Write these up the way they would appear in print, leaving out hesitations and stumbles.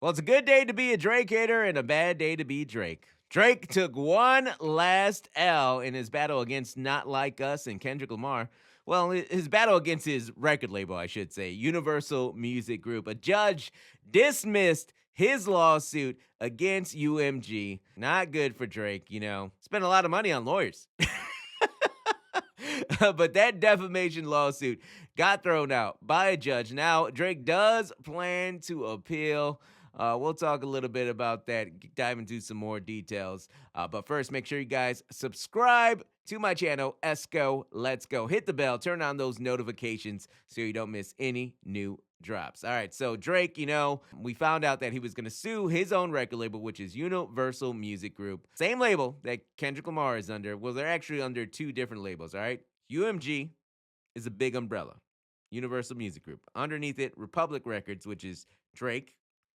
Well, it's a good day to be a Drake hater and a bad day to be Drake. Drake took one last L in his battle against Not Like Us and Kendrick Lamar. Well, his battle against his record label, I should say, Universal Music Group. A judge dismissed his lawsuit against UMG. Not good for Drake, you know. Spent a lot of money on lawyers. But that defamation lawsuit got thrown out by a judge. Now, Drake does plan to appeal. We'll talk a little bit about that, dive into some more details. But first, make sure you guys subscribe to my channel, ESKO Let's Go. Hit the bell, turn on those notifications so you don't miss any new drops. All right, so Drake, you know, we found out that he was going to sue his own record label, which is Universal Music Group. Same label that Kendrick Lamar is under. Well, they're actually under two different labels, all right? UMG is a big umbrella, Universal Music Group. Underneath it, Republic Records, which is Drake,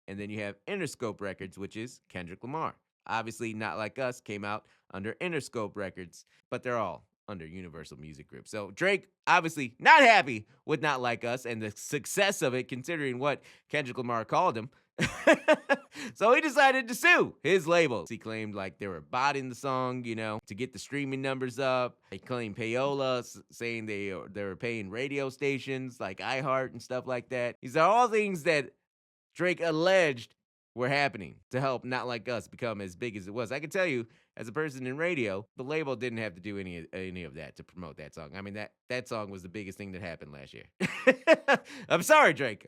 and then you have Interscope Records, which is Kendrick Lamar. Obviously, Not Like Us came out under Interscope Records, but they're all under Universal Music Group. So Drake, obviously not happy with Not Like Us and the success of it, considering what Kendrick Lamar called him. So he decided to sue his labels. He claimed like they were botting the song, you know, to get the streaming numbers up. He claimed payola, saying they were paying radio stations like iHeart and stuff like that. These are all things that Drake alleged were happening to help Not Like Us become as big as it was. I can tell you, as a person in radio, the label didn't have to do any of that to promote that song. I mean, that song was the biggest thing that happened last year. I'm sorry, Drake.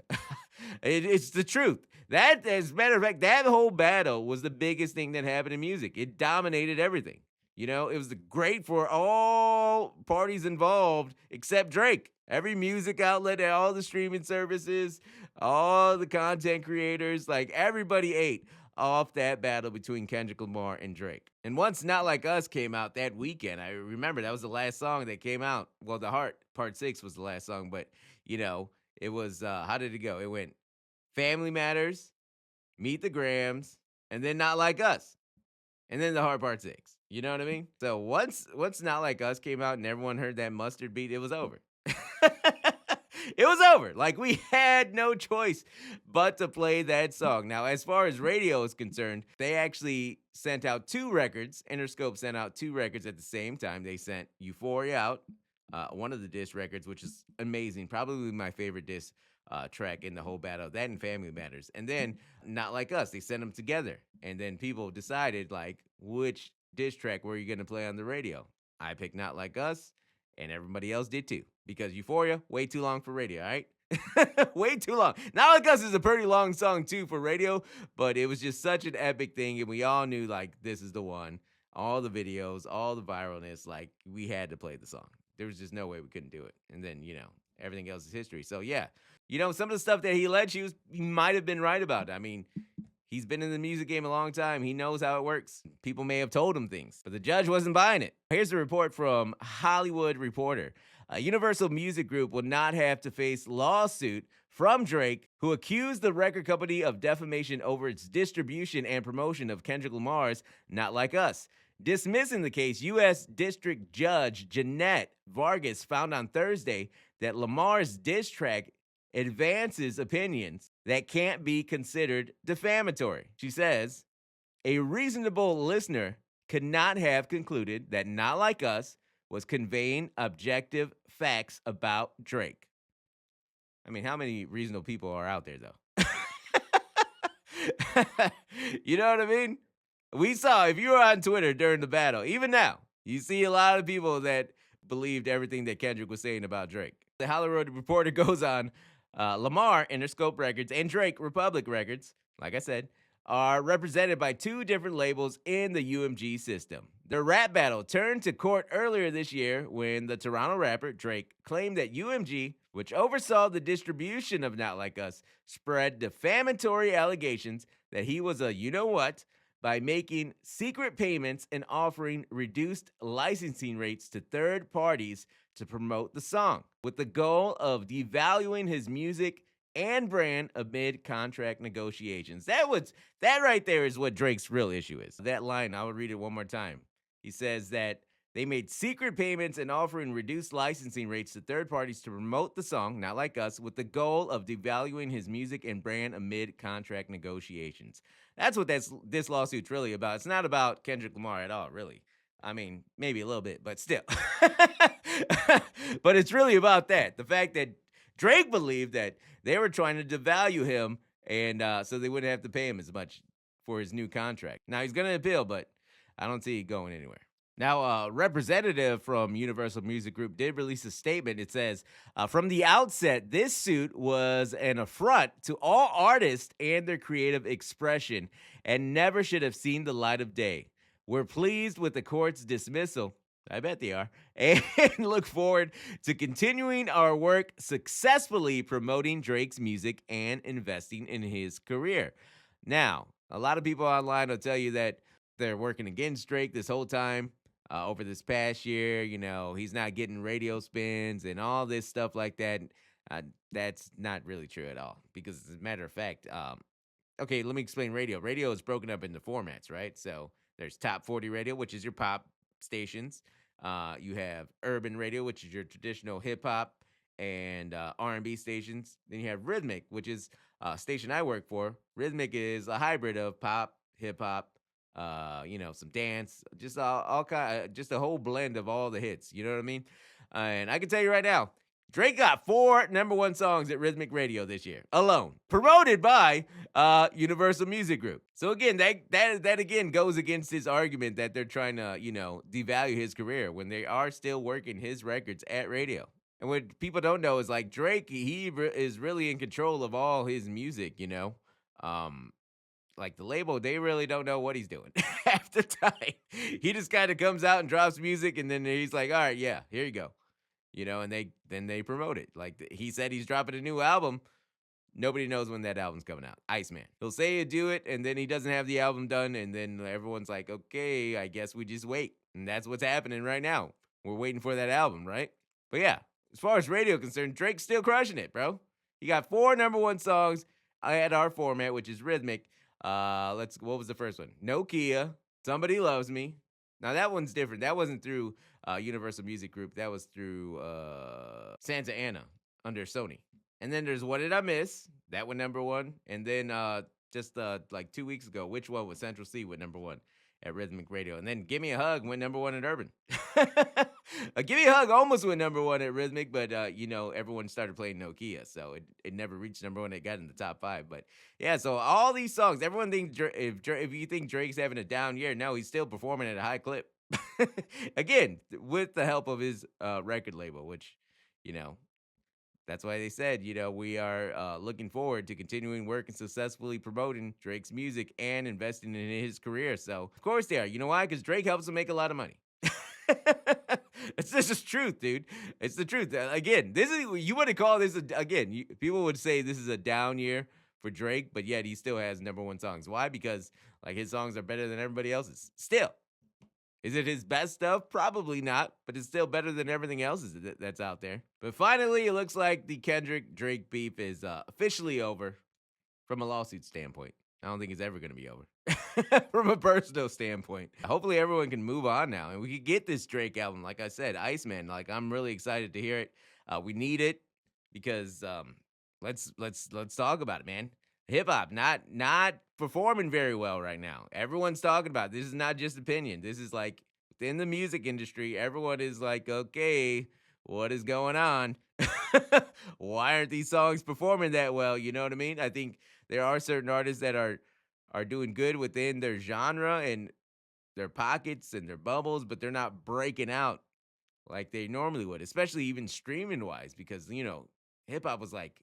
It's the truth. That, as a matter of fact, that whole battle was the biggest thing that happened in music. It dominated everything. You know, it was great for all parties involved except Drake. Every music outlet, all the streaming services, all the content creators, like everybody ate off that battle between Kendrick Lamar and Drake. And once Not Like Us came out that weekend, I remember that was the last song that came out. Well, The Heart Part 6 was the last song, but you know, it was how did it go? It went Family Matters, Meet the Grams, and then Not Like Us. And then The Heart Part 6. You know what I mean? So once Not Like Us came out and everyone heard that mustard beat, it was over. It was over. Like, we had no choice but to play that song. Now, as far as radio is concerned, they actually sent out two records. Interscope sent out two records at the same time. They sent Euphoria out, one of the diss records, which is amazing. Probably my favorite diss track in the whole battle. That and Family Matters. And then Not Like Us. They sent them together. And then people decided, like, which diss track were you going to play on the radio? I picked Not Like Us, and everybody else did too. Because Euphoria, way too long for radio, all right? Way too long. Not Like Us is a pretty long song too for radio, but it was just such an epic thing, and we all knew like this is the one. All the videos, all the viralness, like we had to play the song. There was just no way we couldn't do it. And then, you know, everything else is history. So yeah, you know, some of the stuff that he alleged he might have been right about. I mean, he's been in the music game a long time. He knows how it works. People may have told him things, but the judge wasn't buying it. Here's a report from Hollywood Reporter. Universal Music Group will not have to face lawsuit from Drake, who accused the record company of defamation over its distribution and promotion of Kendrick Lamar's Not Like Us. Dismissing the case, U.S. District Judge Jeanette Vargas found on Thursday that Lamar's diss track advances opinions that can't be considered defamatory. She says, a reasonable listener could not have concluded that Not Like Us was conveying objective facts about Drake. I mean, how many reasonable people are out there, though? You know what I mean? We saw, if you were on Twitter during the battle, even now, you see a lot of people that believed everything that Kendrick was saying about Drake. The Hollywood Reporter goes on, Lamar, Interscope Records, and Drake, Republic Records, like I said, are represented by two different labels in the UMG system. The rap battle turned to court earlier this year when the Toronto rapper Drake claimed that UMG, which oversaw the distribution of Not Like Us, spread defamatory allegations that he was a you-know-what by making secret payments and offering reduced licensing rates to third parties to promote the song, with the goal of devaluing his music and brand amid contract negotiations. That right there is what Drake's real issue is. That line, I will read it one more time. He says that They made secret payments and offering reduced licensing rates to third parties to promote the song, not like us, with the goal of devaluing his music and brand amid contract negotiations. That's what this lawsuit's really about. It's not about Kendrick Lamar at all, really. I mean, maybe a little bit, but still. But it's really about that. The fact that Drake believed that they were trying to devalue him, and so they wouldn't have to pay him as much for his new contract. Now he's going to appeal, but I don't see it going anywhere. Now, a representative from Universal Music Group did release a statement. It says, from the outset, this suit was an affront to all artists and their creative expression and never should have seen the light of day. We're pleased with the court's dismissal. I bet they are. And look forward to continuing our work successfully promoting Drake's music and investing in his career. Now, a lot of people online will tell you that they're working against Drake this whole time. Over this past year, he's not getting radio spins and all this stuff like that. Uh, that's not really true at all. Because, as a matter of fact, okay, let me explain radio. Radio is broken up into formats, right? So there's top 40 radio, which is your pop stations. You have urban radio, which is your traditional hip hop and R&B stations. Then you have rhythmic, which is a station I work for. Rhythmic is a hybrid of pop, hip hop, some dance, just all kind, just a whole blend of all the hits. You know what I mean? And I can tell you right now, Drake got 4 number one songs at Rhythmic Radio this year alone, promoted by Universal Music Group. So again, that again goes against his argument that they're trying to devalue his career when they are still working his records at radio. And what people don't know is like Drake, is really in control of all his music. Um, like the label, they really don't know what he's doing half the time. He just kind of comes out and drops music, and then he's like, "All right, yeah, here you go." And they promote it. Like he said he's dropping a new album. Nobody knows when that album's coming out. Iceman. He'll say he'll do it, and then he doesn't have the album done, and then everyone's like, okay, I guess we just wait. And that's what's happening right now. We're waiting for that album, right? But yeah, as far as radio concerned, Drake's still crushing it, bro. He got 4 number one songs at our format, which is rhythmic. What was the first one? Nokia, Somebody Loves Me. Now that one's different. That wasn't through Universal Music Group. That was through Santa Ana under Sony. And then there's What Did I Miss? That went number one. And then just like 2 weeks ago, Which One with Central C went number one at Rhythmic Radio. And then Give Me a Hug went number one at Urban. Give Me a Hug almost went number one at Rhythmic, but everyone started playing Nokia, so it never reached number one. It got in the top 5, but yeah. So all these songs, everyone thinks if you think Drake's having a down year, no, he's still performing at a high clip. Again, with the help of his record label, which that's why they said, we are looking forward to continuing working successfully promoting Drake's music and investing in his career. So, of course they are. You know why? Because Drake helps him make a lot of money. It's just truth, dude. It's the truth. Again, this is you want to call this people would say this is a down year for Drake, but yet he still has number one songs. Why? Because like his songs are better than everybody else's. Still. Is it his best stuff? Probably not, but it's still better than everything else that's out there. But finally, it looks like the Kendrick Drake beef is officially over from a lawsuit standpoint. I don't think it's ever going to be over from a personal standpoint. Hopefully, everyone can move on now and we can get this Drake album. Like I said, Iceman. Like I'm really excited to hear it. We need it because let's talk about it, man. Hip hop not performing very well right now. Everyone's talking about it. This is not just opinion. This is like within the music industry, everyone is like, okay, what is going on? Why aren't these songs performing that well? You know what I mean? I think there are certain artists that are doing good within their genre and their pockets and their bubbles, but they're not breaking out like they normally would, especially even streaming wise, because hip hop was like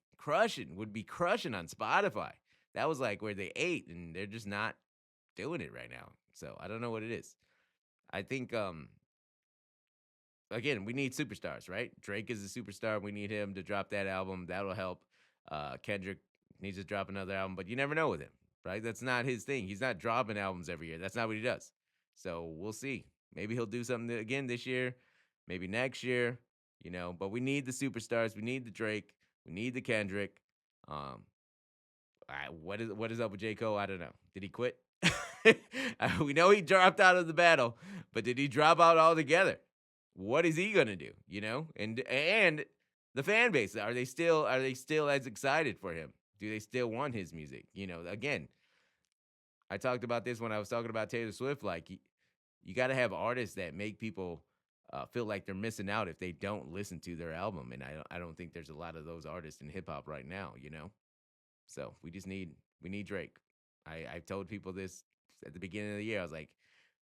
would be crushing on Spotify. That was like where they ate, and they're just not doing it right now. So I don't know what it is. I think again, we need superstars, right? Drake is a superstar. We need him to drop that album. That'll help. Kendrick needs to drop another album, but you never know with him, right? That's not his thing. He's not dropping albums every year. That's not what he does. So we'll see. Maybe he'll do something again this year, maybe next year, but we need the superstars. We need the Drake. We need the Kendrick. What is up with J. Cole? I don't know. Did he quit? We know he dropped out of the battle, But did he drop out altogether? What is he gonna do? And the fan base, are they still as excited for him? Do they still want his music? Again, I talked about this when I was talking about Taylor Swift. Like, you got to have artists that make people feel like they're missing out if they don't listen to their album. And I don't think there's a lot of those artists in hip hop right now. So we need Drake. I told people this at the beginning of the year. I was like,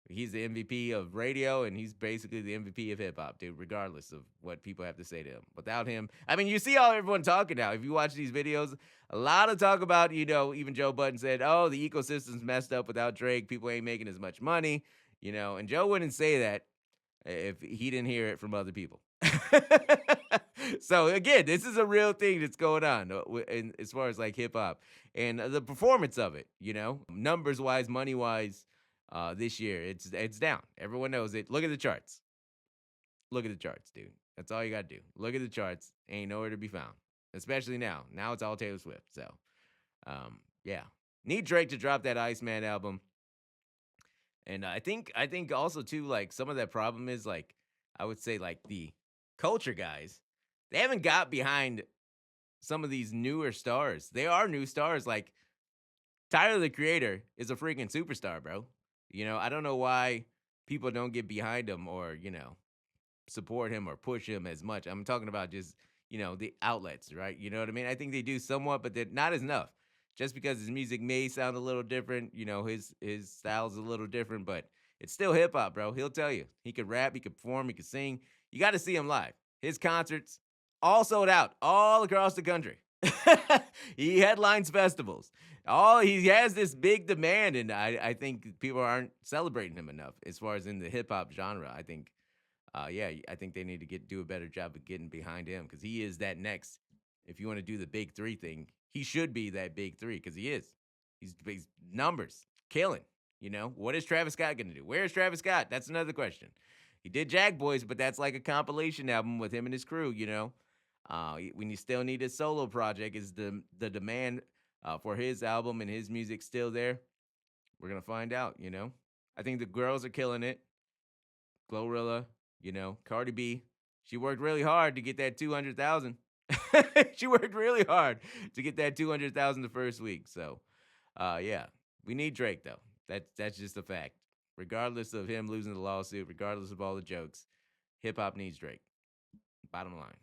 he's the MVP of radio, and he's basically the MVP of hip hop, dude, regardless of what people have to say to him. Without him, I mean, you see how everyone talking now. If you watch these videos, a lot of talk about, even Joe Budden said, oh, the ecosystem's messed up without Drake. People ain't making as much money, and Joe wouldn't say that if he didn't hear it from other people. So again, this is a real thing that's going on as far as like hip hop and the performance of it. Numbers wise, money wise, this year it's down. Everyone knows it. Look at the charts. Look at the charts, dude. That's all you gotta do. Look at the charts. Ain't nowhere to be found. Especially now. Now it's all Taylor Swift. So, yeah, need Drake to drop that Iceman album. And I think also too, like, some of that problem is, like, I would say, like, the culture guys, they haven't got behind some of these newer stars. They are new stars. Like, Tyler the Creator is a freaking superstar, bro. I don't know why people don't get behind him or, support him or push him as much. I'm talking about just, the outlets, right? You know what I mean? I think they do somewhat, but they're not as enough. Just because his music may sound a little different, his style's a little different, but it's still hip hop, bro. He'll tell you. He could rap, he could perform, he could sing. You got to see him live. His concerts all sold out all across the country. He headlines festivals. He has this big demand, and I think people aren't celebrating him enough as far as in the hip hop genre. I think, yeah, I think they need to do a better job of getting behind him because he is that next. If you want to do the big three thing, he should be that big three because he is. He's numbers killing. What is Travis Scott gonna do? Where's Travis Scott? That's another question. He did Jack Boys, but that's like a compilation album with him and his crew. When you still need a solo project, is the demand for his album and his music still there? We're gonna find out. I think the girls are killing it. Glorilla, Cardi B. She worked really hard to get that 200,000. She worked really hard to get that 200,000 the first week. So, yeah, we need Drake though. That's just a fact. Regardless of him losing the lawsuit, regardless of all the jokes, hip hop needs Drake. Bottom line.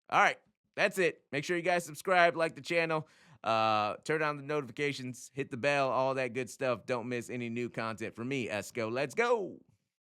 All right, that's it. Make sure you guys subscribe, like the channel, turn on the notifications, hit the bell, all that good stuff. Don't miss any new content from me, Esco. Let's go.